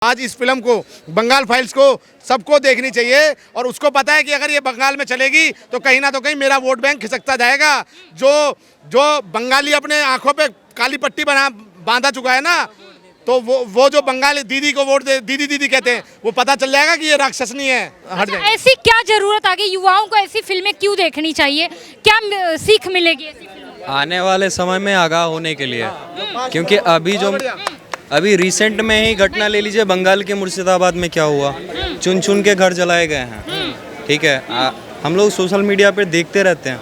आज इस फिल्म को, बंगाल फाइल्स को सबको देखनी चाहिए और उसको पता है कि अगर ये बंगाल में चलेगी तो कहीं ना तो कहीं मेरा वोट बैंक खिसकता जाएगा। जो जो बंगाली अपने आंखों पे काली पट्टी बांधा चुका है ना, तो वो जो बंगाली दीदी को वोट दे, दीदी दीदी कहते हैं, वो पता चल जाएगा कि ये राक्षसनी है। हट जाए। ऐसी क्या जरूरत आ गई, युवाओं को ऐसी फिल्में क्यों देखनी चाहिए, क्या सीख मिलेगी ऐसी फिल्मों? आने वाले समय में आगाह होने के लिए, क्योंकि अभी रिसेंट में ही घटना ले लीजिए, बंगाल के मुर्शिदाबाद में क्या हुआ, चुन चुन के घर जलाए गए हैं। ठीक है, हम लोग सोशल मीडिया पे देखते रहते हैं,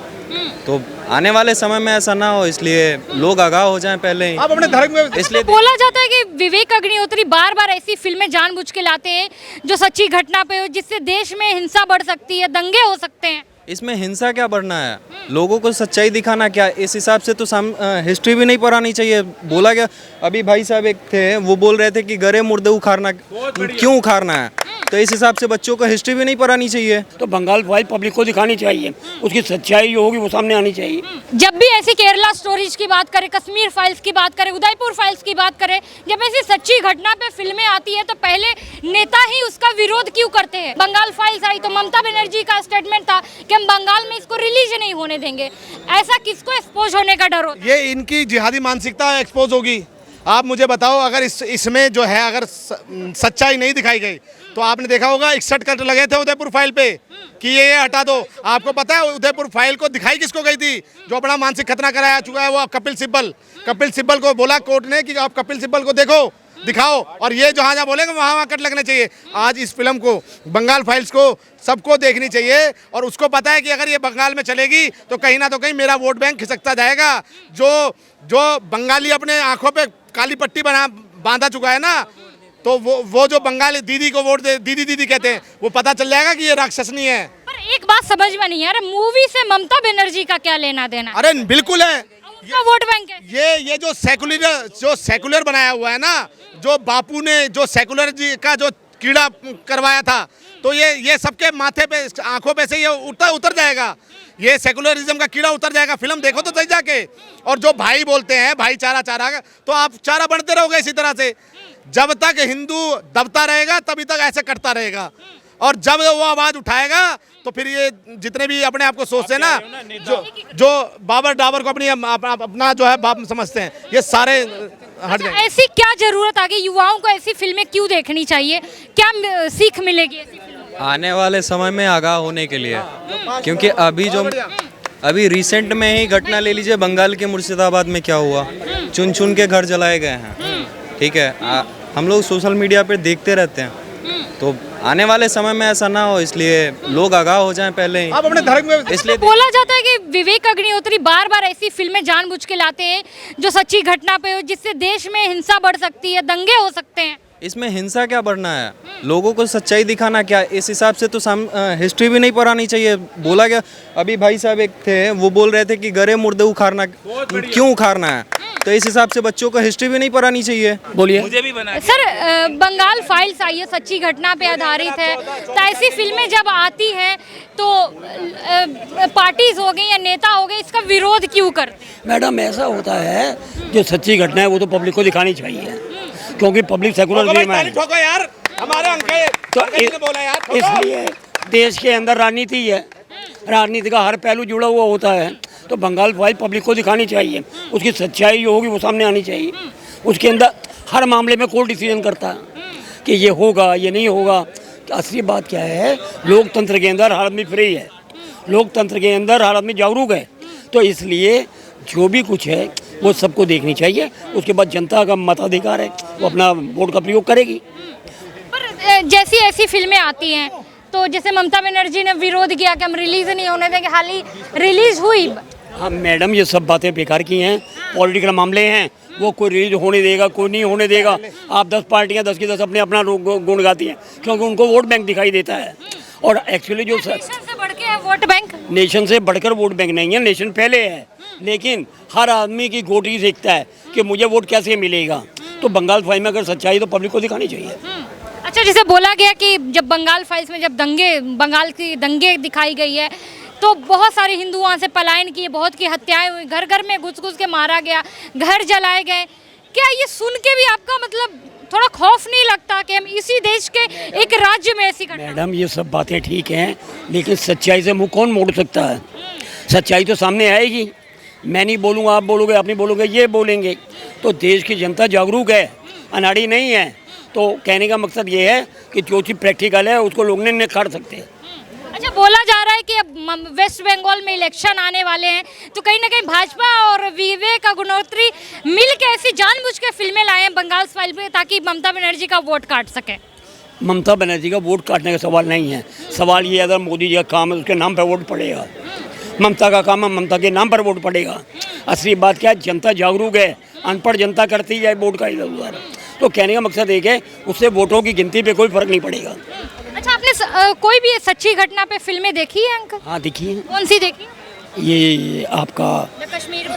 तो आने वाले समय में ऐसा ना हो, इसलिए लोग आगाह हो जाएं पहले ही। आप अपने धर्म में इसलिए बोला जाता है कि विवेक अग्निहोत्री बार बार ऐसी फिल्में जानबूझ के लाते हैं जो सच्ची घटना पे हो, जिससे देश में हिंसा बढ़ सकती है, दंगे हो सकते हैं। इसमें हिंसा क्या बढ़ना है, लोगों को सच्चाई दिखाना क्या, इस हिसाब से तो हिस्ट्री भी नहीं पढ़ानी चाहिए। बोला गया, अभी भाई साहब एक थे, वो बोल रहे थे कि गरे मुर्दे उखाड़ना, क्यों उखाड़ना है, तो इस हिसाब से बच्चों को हिस्ट्री भी नहीं पढ़ानी चाहिए। तो बंगाल फाइल पब्लिक को दिखानी चाहिए, उसकी सच्चाई जो होगी वो सामने आनी चाहिए। जब भी ऐसी केरला स्टोरीज की बात करें, कश्मीर फाइल्स की बात करें, उदयपुर फाइल्स की बात करें, जब ऐसी सच्ची घटना पे फिल्में आती है तो पहले नेता ही उसका विरोध क्यों करते हैं? बंगाल फाइल्स आई तो ममता बनर्जी का स्टेटमेंट था कि हम बंगाल में इसको रिलीज नहीं होने देंगे। ऐसा किसको एक्सपोज होने का डर होता है? ये इनकी जिहादी मानसिकता एक्सपोज होगी। आप मुझे बताओ, अगर इसमें जो है अगर सच्चाई नहीं दिखाई गई तो आपने देखा होगा 61 कट लगे थे उदयपुर फाइल पे कि ये हटा दो। आपको पता है उदयपुर फाइल को दिखाई किसको गई थी? जो अपना मानसिक खतना कराया चुका है वो कपिल सिब्बल को बोला कोर्ट ने कि आप कपिल सिब्बल को देखो, दिखाओ, और ये जहाँ जहाँ बोलेंगे वहाँ कट लगने चाहिए। आज इस फिल्म को, बंगाल फाइल्स को सबको देखनी चाहिए और उसको पता है कि अगर ये बंगाल में चलेगी तो कहीं ना तो कहीं मेरा वोट बैंक खिसकता जाएगा। जो बंगाली अपने आंखों पे काली पट्टी बांधा चुका है ना, तो वो जो बंगाली दीदी को वोट दे, दीदी दीदी कहते हैं, वो पता चल जाएगा कि ये राक्षसनी है। पर एक बात समझ में नहीं आ रहा, मूवी से ममता बनर्जी का क्या लेना देना? अरे बिल्कुल है, उसका वोट बैंक है। ये जो सेकुलर बनाया हुआ है ना, जो बापू ने जो सेकुलर जी का जो कीड़ा करवाया था, तो ये सबके माथे पे, आंखों पे से ये उतर जाएगा, ये सेकुलरिज्म का कीड़ा उतर जाएगा। फिल्म देखो तो सही जाके। और जो भाई बोलते हैं भाईचारा, तो आप चारा बढ़ते रहोगे इसी तरह से। जब तक हिंदू दबता रहेगा तभी तक ऐसे करता रहेगा, और जब वो आवाज उठाएगा तो फिर ये जितने भी अपने आप को सोचते हैं ना, जो बाबर डाबर को अपना जो है बाप समझते हैं, ये सारे हट जाएंगे। ऐसी क्या जरूरत आ गई, युवाओं को ऐसी फिल्में क्यों देखनी चाहिए, क्या सीख मिलेगी ऐसी फिल्मों? आने वाले समय में आगाह होने के लिए, क्योंकि अभी रिसेंट में ही घटना ले लीजिए, बंगाल के मुर्शिदाबाद में क्या हुआ, चुन चुन के घर जलाए गए हैं। ठीक है, हम लोग सोशल मीडिया पे देखते रहते हैं, तो आने वाले समय में ऐसा ना हो, इसलिए लोग आगाह हो जाएं पहले ही। आप अपने धर्म में इसलिए बोला जाता है कि विवेक अग्निहोत्री बार बार ऐसी फिल्में जानबूझ के लाते हैं जो सच्ची घटना पे हो, जिससे देश में हिंसा बढ़ सकती है, दंगे हो सकते हैं। इसमें हिंसा क्या बढ़ना है, लोगों को सच्चाई दिखाना क्या, इस हिसाब से तो हिस्ट्री भी नहीं पढ़ानी चाहिए। बोला गया, अभी भाई साहब एक थे, वो बोल रहे थे कि गरे मुर्दे उखाड़ना, क्यों उखाड़ना है, तो इस हिसाब से बच्चों को हिस्ट्री भी नहीं पढ़ानी चाहिए। बोलिए। मुझे भी बना सर, बंगाल फाइल्स आई है, सच्ची घटना पे आधारित है, तो ऐसी फिल्में जब आती हैं तो पार्टीज हो गई या नेता हो गए, इसका विरोध क्यों करते हैं? मैडम, ऐसा होता है, जो सच्ची घटना है वो तो पब्लिक को दिखानी चाहिए, क्योंकि पब्लिक सेकुलर गेम है। यार, हमारे तो इसलिए देश के अंदर राजनीति है, राजनीति का हर पहलू जुड़ा हुआ होता है, तो बंगाल फाइल पब्लिक को दिखानी चाहिए, उसकी सच्चाई जो होगी वो सामने आनी चाहिए। उसके अंदर हर मामले में कोर्ट डिसीजन करता है कि ये होगा, ये नहीं होगा। असली बात क्या है, लोकतंत्र के अंदर हर आदमी फ्री है, लोकतंत्र के अंदर हर आदमी जागरूक है, तो इसलिए जो भी कुछ है वो सबको देखनी चाहिए। उसके बाद जनता का मताधिकार है, वो अपना वोट का प्रयोग करेगी। पर जैसी ऐसी फिल्में आती हैं, तो जैसे ममता बनर्जी ने विरोध किया कि हम रिलीज नहीं होने देंगे, हाल ही रिलीज हुई। हाँ मैडम, ये सब बातें बेकार की हैं, पॉलिटिकल मामले हैं, वो कोई रिलीज होने देगा, कोई नहीं होने देगा। आप 10 पार्टियां 10 की 10 अपना गुण गाती हैं, क्योंकि उनको वोट बैंक दिखाई देता है। और एक्चुअली जो नेशन से बढ़ के है वोट बैंक, नेशन से बढ़कर वोट बैंक नहीं है, नेशन पहले है, लेकिन हर आदमी की गोटी देखता है कि मुझे वोट कैसे मिलेगा। तो बंगाल फाइल में अगर सच्चाई तो पब्लिक को दिखानी चाहिए। अच्छा, जैसे बोला गया कि जब बंगाल फाइल्स में जब बंगाल की दंगे दिखाई गई है, तो बहुत सारे हिंदू वहाँ से पलायन किए, बहुत की हत्याएं हुई, घर घर में घुस घुस के मारा गया, घर जलाए गए। क्या ये सुन के भी आपका मतलब थोड़ा खौफ नहीं लगता कि हम इसी देश के एक राज्य में ऐसी घटना? मैडम ये सब बातें ठीक हैं, लेकिन सच्चाई से मुंह कौन मोड़ सकता है? सच्चाई तो सामने आएगी। मैं नहीं बोलूँगा, आप बोलोगे, आप नहीं बोलोगे, ये बोलेंगे। तो देश की जनता जागरूक है, अनाड़ी नहीं है। तो कहने का मकसद ये है कि जो चीज़ प्रैक्टिकल है उसको लोग नहीं निखार सकते। अच्छा, बोला जा रहा है कि अब वेस्ट बंगाल में इलेक्शन आने वाले हैं, तो कहीं ना कहीं भाजपा और विवेक अग्निहोत्री मिल के ऐसी जानबूझ के फिल्में लाए हैं बंगाल फाइल पे ताकि ममता बनर्जी का वोट काट सके। ममता बनर्जी का वोट काटने का सवाल नहीं है। सवाल ये अगर मोदी जी का काम है उसके नाम पर वोट पड़ेगा। ममता का काम है, ममता के नाम पर वोट पड़ेगा। असली बात क्या है, जनता जागरूक है, अनपढ़ जनता करती है वोट का इधर उधर। तो कहने का मकसद एक है, उससे वोटों की गिनती पे कोई फर्क नहीं पड़ेगा। अच्छा, आपने कोई भी सच्ची घटना पे फिल्में देखी है अंकल? हाँ देखिए, कौन सी देखी? ये आपका जो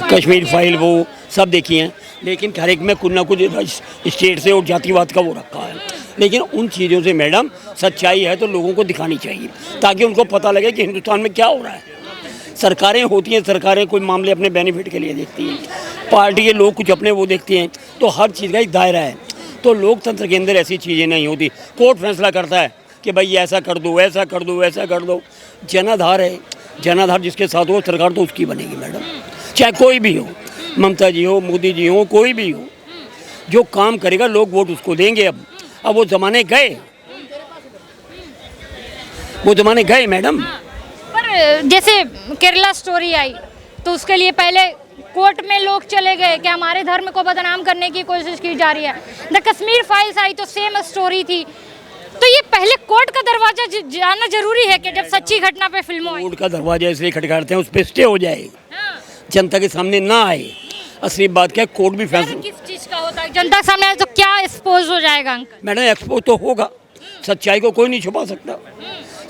कश्मीर फाइल वो सब देखी हैं, लेकिन हर एक में कुछ ना कुछ स्टेट से और जातिवाद का वो रखा है। लेकिन उन चीज़ों से मैडम सच्चाई है तो लोगों को दिखानी चाहिए ताकि उनको पता लगे कि हिंदुस्तान में क्या हो रहा है। सरकारें होती हैं, सरकारें कोई मामले अपने बेनिफिट के लिए देखती हैं, पार्टी के लोग कुछ अपने वो देखते हैं। तो हर चीज़ का एक दायरा है। तो लोकतंत्र के अंदर ऐसी चीज़ें नहीं होती। कोर्ट फैसला करता है कि भाई ऐसा कर दो, ऐसा कर दो, ऐसा कर दो। जनाधार है, जनाधार जिसके साथ हो सरकार तो उसकी बनेगी मैडम, चाहे कोई भी हो, ममता जी हो, मोदी जी हो, कोई भी हो। जो काम करेगा लोग वोट उसको देंगे। अब वो ज़माने गए, वो ज़माने गए मैडम। पर जैसे केरला स्टोरी आई तो उसके लिए पहले कोर्ट में लोग चले गए कि हमारे धर्म को बदनाम करने की कोशिश की जा रही है। द कश्मीर फाइल्स आई तो सेम स्टोरी थी। तो ये पहले कोर्ट का दरवाजा जाना जरूरी है कि जब सच्ची घटना पे फिल्मों आई। कोर्ट का दरवाजा इसलिए खटखटाते हैं उस पर स्टे हो जाए, जनता के सामने ना आए। असली बात क्या है, कोर्ट भी फैसला किस चीज का होता है? जनता के सामने आए तो क्या एक्सपोज हो जाएगा अंकल? मैडम एक्सपोज तो होगा, सच्चाई को कोई नहीं छुपा सकता।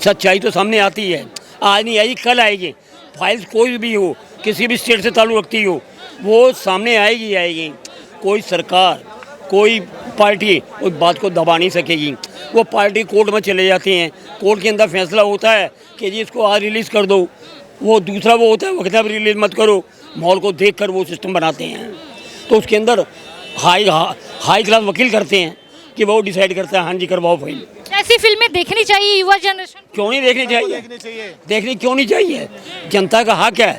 सच्चाई तो सामने आती है, आज नहीं आई कल आएगी। फाइल्स कोई भी हो, किसी भी स्टेट से ताल्लुक़ रखती हो, वो सामने आएगी आएगी। कोई सरकार, कोई पार्टी उस बात को दबा नहीं सकेगी। वो पार्टी कोर्ट में चले जाती हैं, कोर्ट के अंदर फैसला होता है कि जी इसको आज रिलीज़ कर दो। वो दूसरा वो होता है वो कहता है रिलीज़ मत करो, माहौल को देख कर वो सिस्टम बनाते हैं। तो उसके अंदर हाई क्लास वकील करते हैं कि वो डिसाइड करता है हाँ जी करवाओ फाइल। ऐसी फिल्में देखनी चाहिए युवा जनरेशन? क्यों नहीं देखनी चाहिए? देखनी क्यों नहीं चाहिए? जनता का हक है।